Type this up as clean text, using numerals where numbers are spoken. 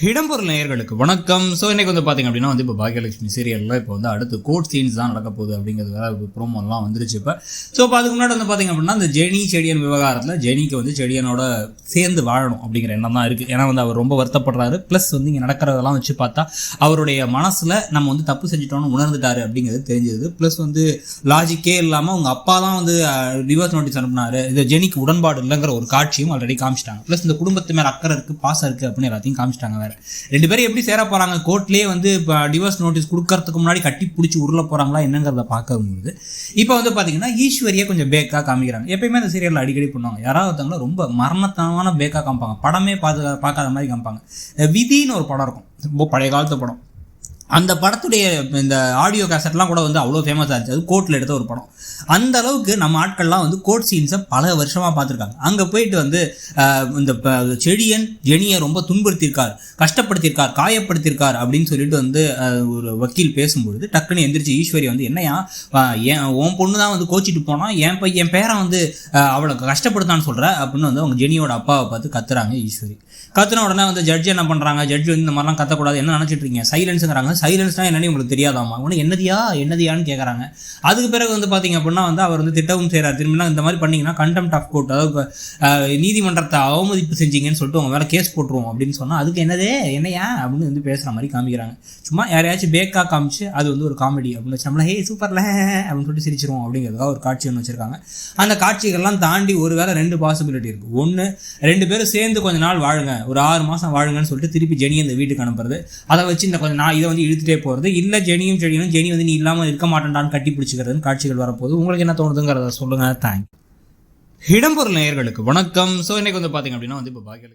இடம்பொருள் நேயர்களுக்கு வணக்கம். ஸோ இன்னைக்கு வந்து பார்த்தீங்க அப்படின்னா வந்து இப்போ பாக்கியலட்சுமி சீரியலில் இப்போ வந்து அடுத்து கோர்ட் சீன்ஸ் தான் நடக்க போகுது அப்படிங்கிறது வேறு ப்ரோமோலாம் வந்துருச்சு இப்போ. ஸோ இப்போ அதுக்கு முன்னாடி வந்து பார்த்தீங்க அப்படின்னா அந்த ஜெனி செடியன் விவகாரத்தில் ஜெனிக்கு வந்து செடியனோட சேர்ந்து வாழணும் அப்படிங்கிற எண்ணம் தான் இருக்குது. ஏன்னா வந்து அவர் ரொம்ப வருத்தப்படுறாரு. ப்ளஸ் வந்து இங்கே நடக்கிறதெல்லாம் வச்சு பார்த்தா அவருடைய மனசில் நம்ம வந்து தப்பு செஞ்சிட்டோம்னு உணர்ந்துட்டாரு அப்படிங்கிறது தெரிஞ்சது. ப்ளஸ் வந்து லாஜிக்கே இல்லாமல் அவங்க அப்பா தான் வந்து டிவோர்ஸ் நோட்டீஸ் அனுப்புனாரு, இது ஜெனிக்கு உடன்பாடு இல்லைங்கிற ஒரு காட்சியும் ஆல்ரெடி காமிச்சிட்டாங்க. ப்ளஸ் இந்த குடும்பத்து மேலே அக்கறை இருக்குது, பாசம் இருக்குது அப்படின்னு எல்லாத்தையும் காமிச்சிட்டாங்க. வேறு ரெண்டு பேரும் எப்படி சேர போறாங்க, கோர்ட்லேயே வந்து இப்போ டிவோர்ஸ் நோட்டீஸ் கொடுக்கறதுக்கு முன்னாடி கட்டி பிடிச்சி உருள போறாங்களா என்னங்கிறத பார்க்கும்போது இப்போ வந்து பார்த்தீங்கன்னா ஈஸ்வரியை கொஞ்சம் பேக்காக காமிக்கிறாங்க. எப்பயுமே அந்த சீரியலில் அடிக்கடி பண்ணுவாங்க, யாராவது ஒருத்தவங்கள ரொம்ப மரணத்தனமான பேக்காக காமிப்பாங்க, படமே பார்க்காத மாதிரி காமிப்பாங்க. விதின்னு ஒரு படம் இருக்கும், ரொம்ப பழைய காலத்து படம். அந்த படத்துடைய இந்த ஆடியோ கேசட்லாம் கூட வந்து அவ்வளோ ஃபேமஸாக இருந்துச்சு. அது கோர்ட்டில் எடுத்த ஒரு படம். அந்த அளவுக்கு நம்ம ஆட்கள்லாம் வந்து கோர்ட் சீன்ஸை பல வருஷமாக பார்த்துருக்காங்க. அங்கே போயிட்டு வந்து இந்த செடியன் ஜெனியை ரொம்ப துன்புறுத்தியிருக்கார், கஷ்டப்படுத்தியிருக்கார், காயப்படுத்தியிருக்கார் அப்படின்னு சொல்லிட்டு வந்து ஒரு வக்கீல் பேசும்பொழுது டக்குன்னு எந்திரிச்சு ஈஸ்வரி வந்து என்னையா உன் பொண்ணு தான் வந்து கோச்சிட்டு போனால் என் பேரை வந்து அவளை கஷ்டப்படுத்தான்னு சொல்கிற அப்படின்னு வந்து அவங்க ஜெனியோட அப்பாவை பார்த்து கத்துறாங்க. ஈஸ்வரி கத்துன உடனே வந்து ஜட்ஜி என்ன பண்ணுறாங்க, ஜட்ஜி வந்து இந்த மாதிரிலாம் கத்தக்கூடாது, என்ன நினச்சிட்டு இருக்கீங்க, சைலன்ஸுங்கிறாங்க. சைலன்ஸ்னால் என்னன்னு உங்களுக்கு தெரியாதாமா, உடனே என்னதியான்னு கேட்குறாங்க. அதுக்கு பிறகு வந்து பார்த்தீங்க அப்படின்னா வந்து அவர் வந்து திட்டவும் செய்கிறார். திரும்பினா இந்த மாதிரி பண்ணிங்கன்னா கண்டெம்ட் ஆஃப் கோர்ட், அதாவது நீதிமன்றத்தை அவமதிப்பு செஞ்சீங்கன்னு சொல்லிட்டு அவங்க மேலே கேஸ் போட்டுருவோம் அப்படின்னு சொன்னால் அதுக்கு என்னையா அப்படின்னு வந்து பேசுகிற மாதிரி காமிக்கிறாங்க. சும்மா யாரையாச்சும் பேக்காக காமிச்சு அது வந்து ஒரு காமெடி அப்படின்னு வச்சு நம்மள ஹே சூப்பர்ல அப்படின்னு சொல்லிட்டு சிரிச்சிருவோம் அப்படிங்கிறதுக்காக ஒரு காட்சி ஒன்று வச்சுருக்காங்க. அந்த காட்சிகள்லாம் தாண்டி ஒரு வேளை ரெண்டு பாசிபிலிட்டி இருக்குது. ஒன்று, ரெண்டு பேரும் சேர்ந்து கொஞ்ச நாள் வாழுங்க, ஒரு 6 மாதம் வாழுங்கன்னு சொல்லிட்டு திருப்பி ஜெனியை இந்த வீட்டுக்கு அனுப்புறது, அதை வச்சு இந்த கொஞ்சம் நான் இதை வந்து இழுத்துட்டே போகிறது. இல்லை ஜெனியும் ஜெனி வந்து நீ இல்லாமல் இருக்க மாட்டேன்டான்னு கட்டி பிடிச்சிக்கிறதுன்னு காட்சிகள் வரப்போகுது. உங்களுக்கு என்ன தோணுதுங்கிறத சொல்லுங்கள். தேங்க்ஸ். இடம்பொருள் நேயர்களுக்கு வணக்கம். ஸோ இன்னைக்கு வந்து பார்த்தீங்க அப்படின்னா வந்து இப்போ பாக்கியலட்சுமி